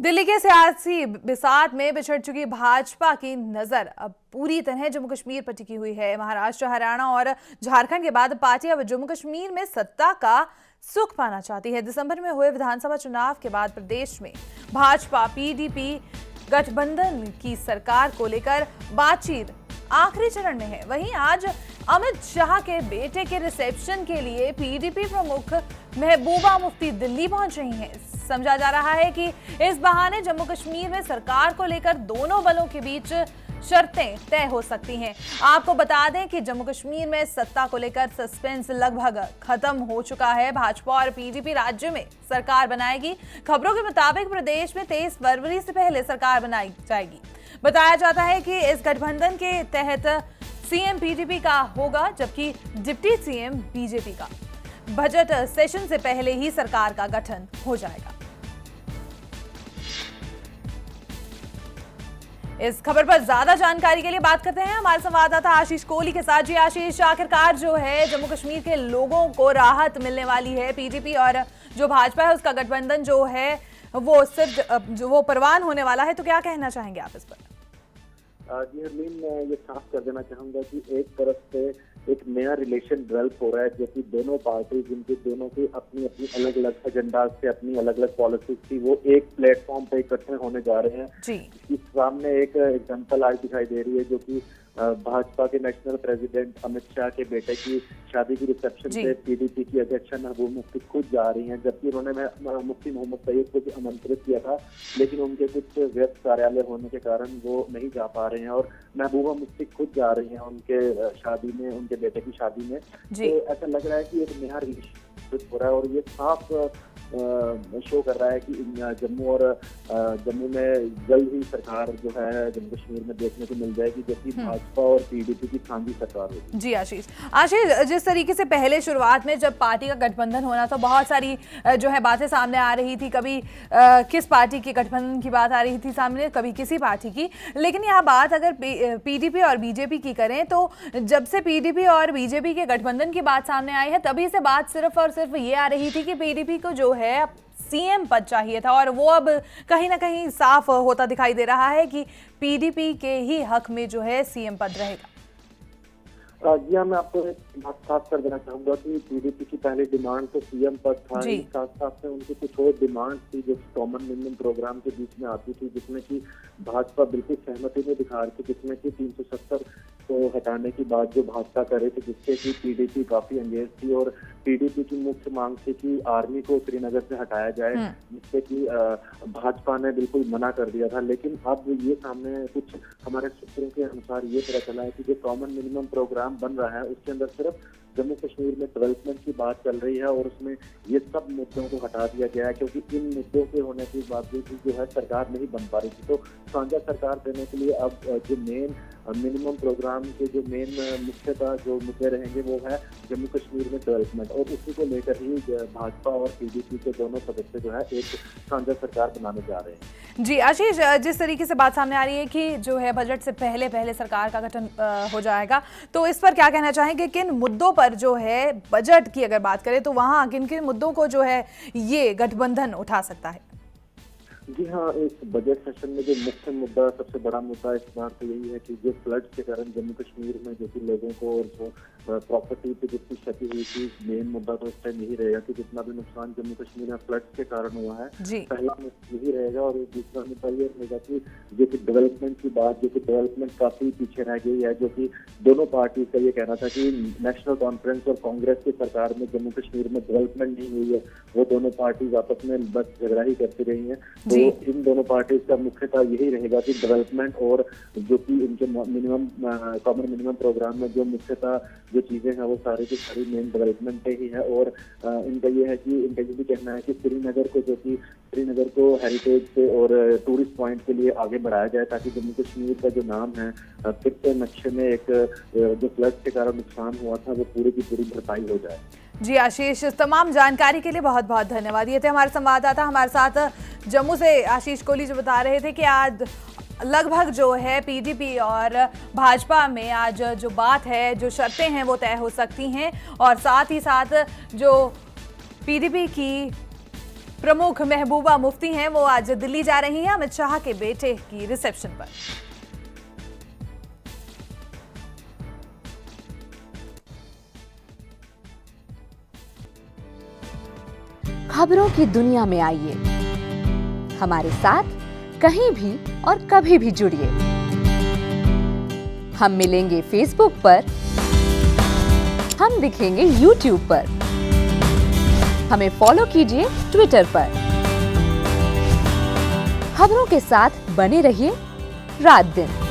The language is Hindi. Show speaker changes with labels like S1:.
S1: दिल्ली के सियासी बिसात में बिछड़ चुकी भाजपा की नजर अब पूरी तरह जम्मू कश्मीर पर टिकी हुई है। महाराष्ट्र, हरियाणा और झारखंड के बाद पार्टी अब जम्मू कश्मीर में सत्ता का सुख पाना चाहती है। दिसंबर में हुए विधानसभा चुनाव के बाद प्रदेश में भाजपा पीडीपी गठबंधन की सरकार को लेकर बातचीत आखिरी चरण में है। वहीं आज अमित शाह के बेटे के रिसेप्शन के लिए पीडीपी प्रमुख महबूबा मुफ्ती दिल्ली पहुंच रही हैं। समझा जा रहा है कि इस बहाने जम्मू कश्मीर में सरकार को लेकर दोनों बलों के बीच शर्तें तय हो सकती हैं। आपको बता दें कि जम्मू कश्मीर में सत्ता को लेकर सस्पेंस लगभग खत्म हो चुका है। भाजपा और पीडीपी राज्य में सरकार बनाएगी। खबरों के मुताबिक प्रदेश में 23 फरवरी से पहले सरकार बनाई जाएगी। बताया जाता है कि इस गठबंधन के तहत सीएम पीडीपी का होगा, जबकि डिप्टी सीएम बीजेपी का। बजट सेशन से पहले ही सरकार का गठन हो जाएगा। इस खबर पर ज्यादा जानकारी के लिए बात करते हैं हमारे संवाददाता आशीष कोहली के साथ। जी आशीष, आखिरकार जो है जम्मू कश्मीर के लोगों को राहत मिलने वाली है। पीडीपी और जो भाजपा है उसका गठबंधन जो है वो सिर्फ जो वो परवान होने वाला है, तो क्या कहना चाहेंगे आप इस पर?
S2: जी हरमीन, मैं ये साफ कर देना चाहूंगा कि एक तरफ से एक नया रिलेशन डेवलप हो रहा है, जो कि दोनों पार्टी जिनके दोनों की अपनी अपनी अलग अलग एजेंडा से अपनी अलग अलग पॉलिसीज थी, वो एक प्लेटफॉर्म पे इकट्ठे होने जा रहे हैं। इसके सामने एक एग्जांपल आज दिखाई दे रही है, जो कि भाजपा के नेशनल प्रेसिडेंट अमित शाह के बेटे की शादी की रिसेप्शन पे पीडीपी की अध्यक्ष महबूबा मुफ्ती खुद जा रही हैं, जबकि उन्होंने मुफ्ती मोहम्मद सईद को भी आमंत्रित किया था, लेकिन उनके कुछ व्यस्त कार्यालय होने के कारण वो नहीं जा पा रहे हैं और महबूबा मुफ्ती खुद जा रही हैं उनके शादी में, उनके बेटे की शादी में। तो ऐसा लग रहा है कि एक नया रिलेशन हो रहा है और ये साफ शो कर रहा है कि जम्मू में जल्द ही सरकार जो है जम्मू कश्मीर में देखने को मिल जाएगी, जो कि भाजपा और पीडीपी की साझी सरकार होगी।
S1: जी आशीष, जिस तरीके से पहले शुरुआत में जब पार्टी का गठबंधन होना था, बहुत सारी जो है बातें सामने आ रही थी। कभी किस पार्टी के गठबंधन की बात आ रही थी सामने, कभी किसी पार्टी की। लेकिन यहाँ बात अगर पीडीपी और बीजेपी की करें, तो जब से पीडीपी और बीजेपी के गठबंधन की बात सामने आई है, तभी से बात सिर्फ और सिर्फ ये आ रही थी कि पीडीपी को जो है सीएम पद चाहिए था, और वो अब कहीं ना कहीं साफ होता दिखाई दे रहा है कि पीडीपी के ही हक में जो है सीएम पद रहेगा।
S2: जी हाँ, मैं आपको एक बात साफ कर देना चाहूंगा कि पीडीपी की पहली डिमांड तो सीएम पद था, साथ साथ में उनकी कुछ और डिमांड थी जो कॉमन मिनिमम प्रोग्राम के बीच में आती थी, जिसमें कि भाजपा बिल्कुल सहमति में दिखा रही थी, जिसमें कि 370 को हटाने की बात जो भाजपा कर रही थी, जिससे कि पीडीपी काफी एंगेज थी। और पीडीपी की मुख्य मांग थी कि आर्मी को श्रीनगर से हटाया जाए, जिससे कि भाजपा ने बिल्कुल मना कर दिया था। लेकिन अब ये सामने कुछ हमारे सूत्रों के अनुसार ये पता चला है कि जो कॉमन मिनिमम प्रोग्राम बन रहा है उसके अंदर सिर्फ जम्मू कश्मीर में डेवलपमेंट की बात चल रही है और उसमें ये सब मुद्दों को हटा दिया गया है, क्योंकि इन मुद्दों के होने के बावजूद जो है सरकार नहीं बन पा रही थी। तो साझा सरकार देने के लिए अब जो मेन मिनिमम प्रोग्राम के जो मेन मुख्यतः जो मुद्दे रहेंगे वो है जम्मू कश्मीर में डेवलपमेंट, और उसी को लेकर ही भाजपा और पीडीपी के दोनों सदस्य जो है एक साझा सरकार बनाने जा रहे हैं।
S1: जी आशीष, जिस तरीके से बात सामने आ रही है कि जो है बजट से पहले पहले सरकार का गठन हो जाएगा, तो इस पर क्या कहना चाहेंगे? किन मुद्दों पर जो है बजट की अगर बात करें तो वहां किन किन मुद्दों को जो है ये गठबंधन उठा सकता है?
S2: जी हाँ, इस बजट सेशन में जो मुख्य मुद्दा, सबसे बड़ा मुद्दा इस बार तो यही है कि जो फ्लड के कारण जम्मू कश्मीर में जो कि लोगों को और जो प्रॉपर्टी पे जितनी क्षति हुई थी, मेन मुद्दा तो इस टाइम यही रहेगा कि जितना भी नुकसान जम्मू कश्मीर में फ्लड के कारण हुआ है, पहला मुद्दा यही रहेगा। और दूसरा मुद्दा ये रहेगा कि जो कि डेवलपमेंट की बात, जो कि डेवलपमेंट काफी पीछे रह गई है, जो कि दोनों पार्टी का ये कहना था कि नेशनल कॉन्फ्रेंस और कांग्रेस की सरकार में जम्मू कश्मीर में डेवलपमेंट नहीं हुई है, वो दोनों पार्टी आपस में बस झगड़ा ही करती रही है। तो इन दोनों पार्टीज का मुख्यतः यही रहेगा कि डेवलपमेंट और जो कि इनके मिनिमम कॉमन मिनिमम प्रोग्राम में जो मुख्यतः जो चीजें हैं वो सारी की सारी मेन डेवलपमेंट पे ही है। और इनका ये है कि इनका ये भी कहना है कि श्रीनगर को हेरिटेज से और टूरिस्ट पॉइंट के लिए आगे बढ़ाया जाए, ताकि जम्मू कश्मीर का जो नाम है फिर से नक्शे में एक जो फ्लड के कारण नुकसान हुआ था वो पूरी की पूरी भरपाई हो जाए।
S1: जी आशीष, तमाम जानकारी के लिए बहुत बहुत धन्यवाद। ये थे हमारे संवाददाता हमारे साथ जम्मू से आशीष कोहली, जो बता रहे थे कि आज लगभग जो है पीडीपी और भाजपा में आज जो बात है, जो शर्तें हैं वो तय हो सकती हैं, और साथ ही साथ जो पीडीपी की प्रमुख महबूबा मुफ्ती हैं, वो आज दिल्ली जा रही हैं अमित शाह के बेटे की रिसेप्शन पर।
S3: खबरों की दुनिया में आइए, हमारे साथ कहीं भी और कभी भी जुड़िए। हम मिलेंगे फेसबुक पर, हम दिखेंगे यूट्यूब पर, हमें फॉलो कीजिए ट्विटर पर। खबरों के साथ बने रहिए रात दिन।